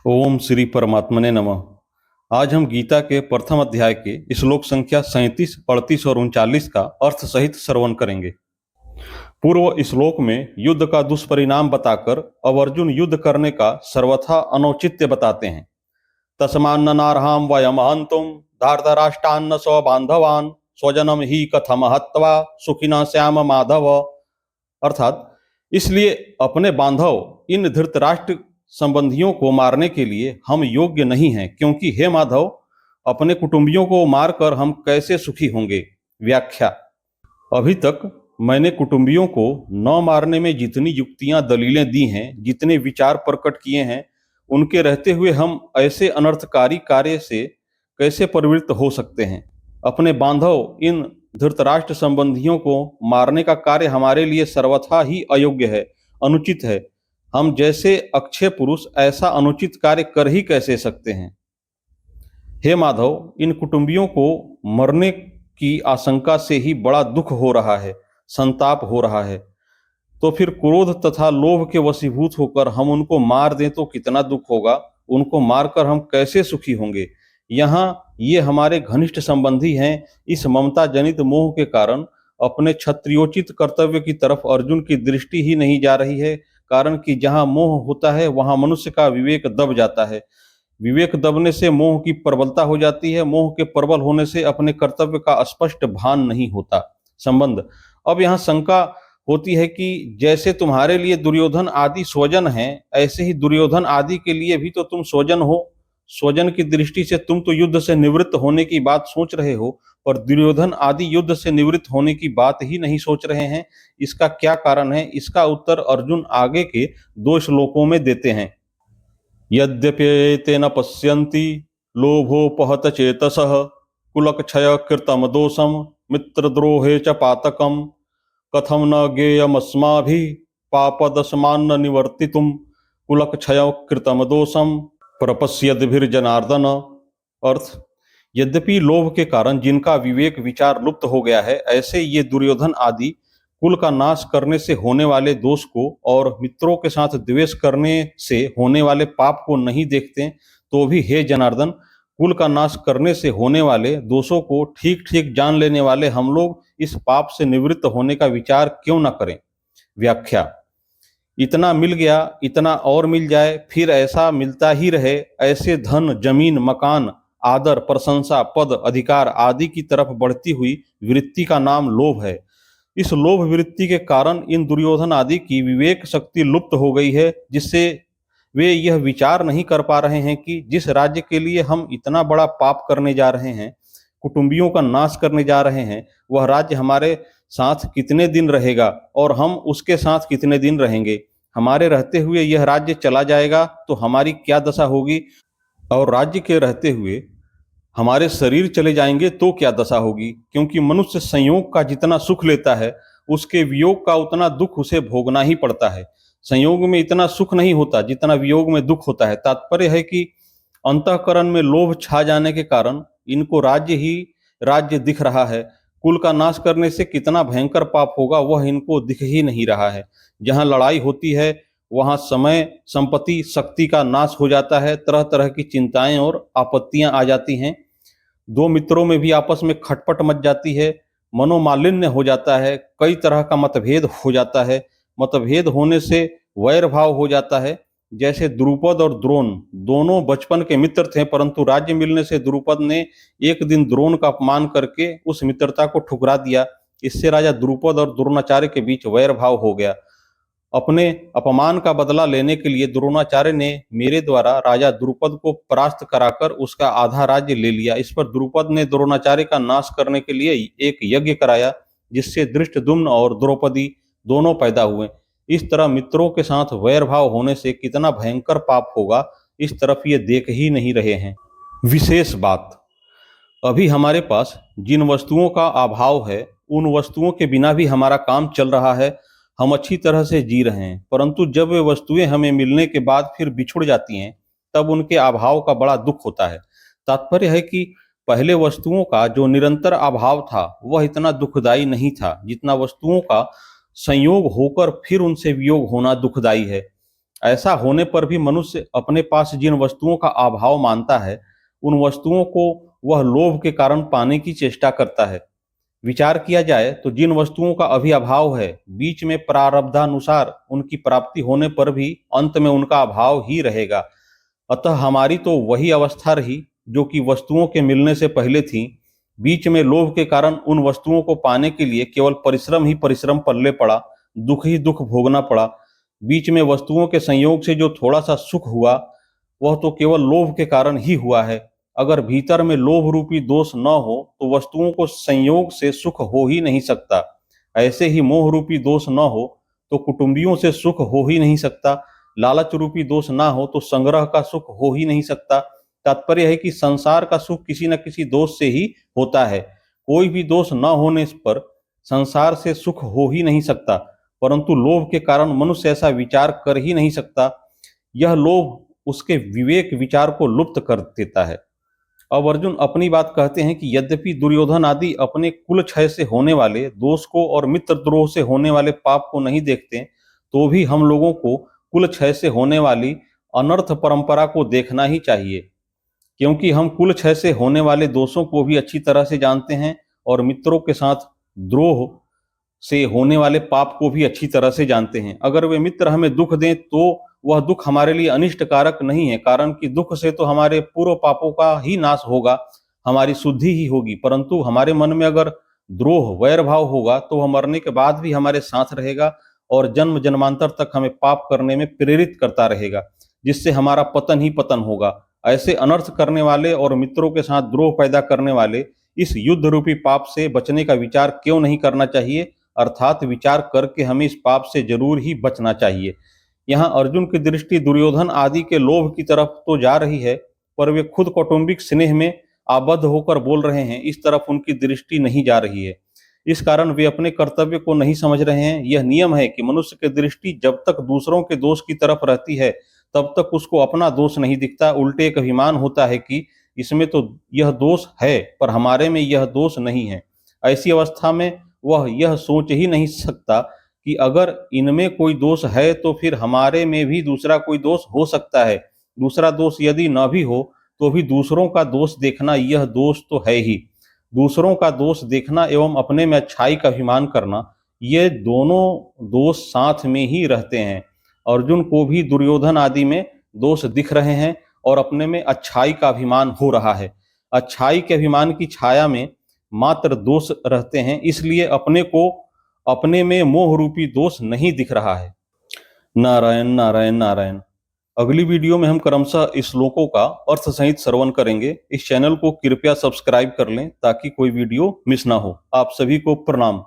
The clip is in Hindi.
ओम श्री परमात्मने नमः। आज हम गीता के प्रथम अध्याय के श्लोक संख्या 37, 38 और 39 का अर्थ सहित श्रवण करेंगे। पूर्व श्लोक में युद्ध का दुष्परिणाम बताकर अब अर्जुन युद्ध करने का सर्वथा अनौचित्य बताते हैं। तस्मान्न नार्हाम वयम हंतुम धार्तराष्ट्रान्न स्वबांधवान स्वजनम ही कथम हत्वा सुखिना श्याम माधव। अर्थात इसलिए अपने बांधव इन धृतराष्ट्र संबंधियों को मारने के लिए हम योग्य नहीं हैं, क्योंकि हे माधव, अपने कुटुंबियों को मारकर हम कैसे सुखी होंगे। व्याख्या। अभी तक मैंने कुटुंबियों को न मारने में जितनी युक्तियां दलीलें दी हैं, जितने विचार प्रकट किए हैं, उनके रहते हुए हम ऐसे अनर्थकारी कार्य से कैसे प्रवृत्त हो सकते हैं। अपने बांधव इन धृतराष्ट्र संबंधियों को मारने का कार्य हमारे लिए सर्वथा ही अयोग्य है, अनुचित है। हम जैसे अक्षय पुरुष ऐसा अनुचित कार्य कर ही कैसे सकते हैं। हे माधव, इन कुटुंबियों को मरने की आशंका से ही बड़ा दुख हो रहा है, संताप हो रहा है। तो फिर क्रोध तथा लोभ के वशीभूत होकर हम उनको मार दें तो कितना दुख होगा। उनको मारकर हम कैसे सुखी होंगे। यहाँ ये हमारे घनिष्ठ संबंधी हैं। इस ममता जनित मोह के कारण अपने क्षत्रियोचित कर्तव्य की तरफ अर्जुन की दृष्टि ही नहीं जा रही है। कारण कि जहाँ मोह होता है वहाँ मनुष्य का विवेक दब जाता है। विवेक दबने से मोह की प्रबलता हो जाती है। मोह के प्रबल होने से अपने कर्तव्य का स्पष्ट भान नहीं होता। संबंध। अब यहाँ शंका होती है कि जैसे तुम्हारे लिए दुर्योधन आदि स्वजन हैं, ऐसे ही दुर्योधन आदि के लिए भी तो तुम स्वजन हो। स्वजन की दृष्टि से तुम तो युद्ध से निवृत्त होने की बात सोच रहे हो, पर दुर्योधन आदि युद्ध से निवृत्त होने की बात ही नहीं सोच रहे हैं। इसका क्या कारण है? इसका उत्तर अर्जुन आगे के 2 श्लोकों में देते हैं। यद्यप्येते न पश्यन्ति लोभोपहत चेतसः कुलक्षय कृतम दोषम मित्रद्रोहे च पातकम कथम न ज्ञेयमस्माभिः पापदशमान्न निवर्तितुम कुलक्षय कृतम दोषम प्रपश्यद्भिर्जनार्दन। अर्थ। यद्यपि लोभ के कारण जिनका विवेक विचार लुप्त हो गया है, ऐसे ये दुर्योधन आदि कुल का नाश करने से होने वाले दोष को और मित्रों के साथ द्वेष करने से होने वाले पाप को नहीं देखते, तो भी हे जनार्दन, कुल का नाश करने से होने वाले दोषों को ठीक ठीक जान लेने वाले हम लोग इस पाप से निवृत्त होने का विचार क्यों न करें। व्याख्या। इतना मिल गया, इतना और मिल जाए, फिर ऐसा मिलता ही रहे, ऐसे धन, जमीन, मकान, आदर, प्रशंसा, पद, अधिकार आदि की तरफ बढ़ती हुई वृत्ति का नाम लोभ है। इस लोभ वृत्ति के कारण इन दुर्योधन आदि की विवेक शक्ति लुप्त हो गई है, जिससे वे यह विचार नहीं कर पा रहे हैं कि जिस राज्य के लिए हम इतना बड़ा पाप करने जा रहे हैं, कुटुंबियों का नाश करने जा रहे हैं, वह राज्य हमारे साथ कितने दिन रहेगा और हम उसके साथ कितने दिन रहेंगे। हमारे रहते हुए यह राज्य चला जाएगा तो हमारी क्या दशा होगी, और राज्य के रहते हुए हमारे शरीर चले जाएंगे तो क्या दशा होगी। क्योंकि मनुष्य संयोग का जितना सुख लेता है, उसके वियोग का उतना दुख उसे भोगना ही पड़ता है। संयोग में इतना सुख नहीं होता जितना वियोग में दुख होता है। तात्पर्य है कि अंतःकरण में लोभ छा जाने के कारण इनको राज्य ही राज्य दिख रहा है। कुल का नाश करने से कितना भयंकर पाप होगा वह इनको दिख ही नहीं रहा है। जहाँ लड़ाई होती है वहाँ समय, संपत्ति, शक्ति का नाश हो जाता है। तरह तरह की चिंताएं और आपत्तियां आ जाती हैं। 2 मित्रों में भी आपस में खटपट मच जाती है, मनोमालिन्य हो जाता है, कई तरह का मतभेद हो जाता है। मतभेद होने से वैर भाव हो जाता है। जैसे द्रुपद और द्रोण दोनों बचपन के मित्र थे, परंतु राज्य मिलने से द्रुपद ने एक दिन द्रोण का अपमान करके उस मित्रता को ठुकरा दिया। इससे राजा द्रुपद और द्रोणाचार्य के बीच वैर भाव हो गया। अपने अपमान का बदला लेने के लिए द्रोणाचार्य ने मेरे द्वारा राजा द्रुपद को परास्त कराकर उसका आधा राज्य ले लिया। इस पर द्रुपद ने द्रोणाचार्य का नाश करने के लिए एक यज्ञ कराया, जिससे धृष्टद्युम्न और द्रौपदी दोनों पैदा हुए। इस तरह मित्रों के साथ वैर भाव होने से कितना भयंकर पाप होगा, इस तरफ ये देख ही नहीं रहे हैं। विशेष बात, अभी हमारे पास जिन वस्तुओं का अभाव है, उन वस्तुओं के बिना भी हमारा काम चल रहा है। हम अच्छी तरह से जी रहे हैं, परंतु जब वे वस्तुएं हमें मिलने के बाद फिर बिछुड़ जाती हैं, तब उनके अभाव का बड़ा दुख होता है। तात्पर्य है कि पहले वस्तुओं का जो निरंतर अभाव था वह इतना दुखदाई नहीं था, जितना वस्तुओं का संयोग होकर फिर उनसे वियोग होना दुखदाई है। ऐसा होने पर भी मनुष्य अपने पास जिन वस्तुओं का अभाव मानता है, उन वस्तुओं को वह लोभ के कारण पाने की चेष्टा करता है। विचार किया जाए तो जिन वस्तुओं का अभी अभाव है, बीच में प्रारब्धानुसार उनकी प्राप्ति होने पर भी अंत में उनका अभाव ही रहेगा। अतः हमारी तो वही अवस्था रही जो कि वस्तुओं के मिलने से पहले थी। बीच में लोभ के कारण उन वस्तुओं को पाने के लिए केवल परिश्रम ही परिश्रम पल्ले पड़ा, दुख ही दुख भोगना पड़ा। बीच में वस्तुओं के संयोग से जो थोड़ा सा सुख हुआ, वह तो केवल लोभ के कारण ही हुआ है। अगर भीतर में लोभ रूपी दोष न हो तो वस्तुओं को संयोग से सुख हो ही नहीं सकता। ऐसे ही मोह रूपी दोष न हो तो कुटुंबियों से सुख हो ही नहीं सकता। लालच रूपी दोष ना हो तो संग्रह का सुख हो ही नहीं सकता। तात्पर्य है कि संसार का सुख किसी न किसी दोष से ही होता है। कोई भी दोष न होने पर संसार से सुख हो ही नहीं सकता, परंतु लोभ के कारण मनुष्य ऐसा विचार कर ही नहीं सकता। यह लोभ उसके विवेक विचार को लुप्त कर देता है। अब अर्जुन अपनी बात कहते हैं कि यद्यपि दुर्योधन आदि अपने कुल क्षय से होने वाले दोष को और मित्र द्रोह से होने वाले पाप को नहीं देखते, तो भी हम लोगों को कुल क्षय से होने वाली अनर्थ परंपरा को देखना ही चाहिए, क्योंकि हम कुल क्षय से होने वाले दोषों को भी अच्छी तरह से जानते हैं और मित्रों के साथ द्रोह से होने वाले पाप को भी अच्छी तरह से जानते हैं। अगर वे मित्र हमें दुख दें तो वह दुख हमारे लिए अनिष्ट कारक नहीं है, कारण कि दुख से तो हमारे पूर्व पापों का ही नाश होगा, हमारी शुद्धि ही होगी। परंतु हमारे मन में अगर द्रोह वैर भाव होगा तो वह मरने के बाद भी हमारे साथ रहेगा और जन्म जन्मांतर तक हमें पाप करने में प्रेरित करता रहेगा, जिससे हमारा पतन ही पतन होगा। ऐसे अनर्थ करने वाले और मित्रों के साथ द्रोह पैदा करने वाले इस युद्ध रूपी पाप से बचने का विचार क्यों नहीं करना चाहिए, अर्थात विचार करके हमें इस पाप से जरूर ही बचना चाहिए। यहाँ अर्जुन की दृष्टि दुर्योधन आदि के लोभ की तरफ तो जा रही है, पर वे खुद कौटुंबिक स्नेह में आबद्ध होकर बोल रहे हैं, इस तरफ उनकी दृष्टि नहीं जा रही है। इस कारण वे अपने कर्तव्य को नहीं समझ रहे हैं। यह नियम है कि मनुष्य की दृष्टि जब तक दूसरों के दोष की तरफ रहती है तब तक उसको अपना दोष नहीं दिखता। उल्टे एक अभिमान होता है कि इसमें तो यह दोष है पर हमारे में यह दोष नहीं है। ऐसी अवस्था में वह यह सोच ही नहीं सकता कि अगर इनमें कोई दोष है तो फिर हमारे में भी दूसरा कोई दोष हो सकता है। दूसरा दोष यदि न भी हो तो भी दूसरों का दोष देखना यह दोष तो है ही। दूसरों का दोष देखना एवं अपने में अच्छाई का अभिमान करना, ये दोनों दोष साथ में ही रहते हैं। अर्जुन को भी दुर्योधन आदि में दोष दिख रहे हैं और अपने में अच्छाई का अभिमान हो रहा है। अच्छाई के अभिमान की छाया में मात्र दोष रहते हैं, इसलिए अपने को अपने में मोह रूपी दोष नहीं दिख रहा है। नारायण नारायण नारायण। अगली वीडियो में हम क्रमशः इस श्लोकों का अर्थ सहित श्रवण करेंगे। इस चैनल को कृपया सब्सक्राइब कर लें ताकि कोई वीडियो मिस ना हो। आप सभी को प्रणाम।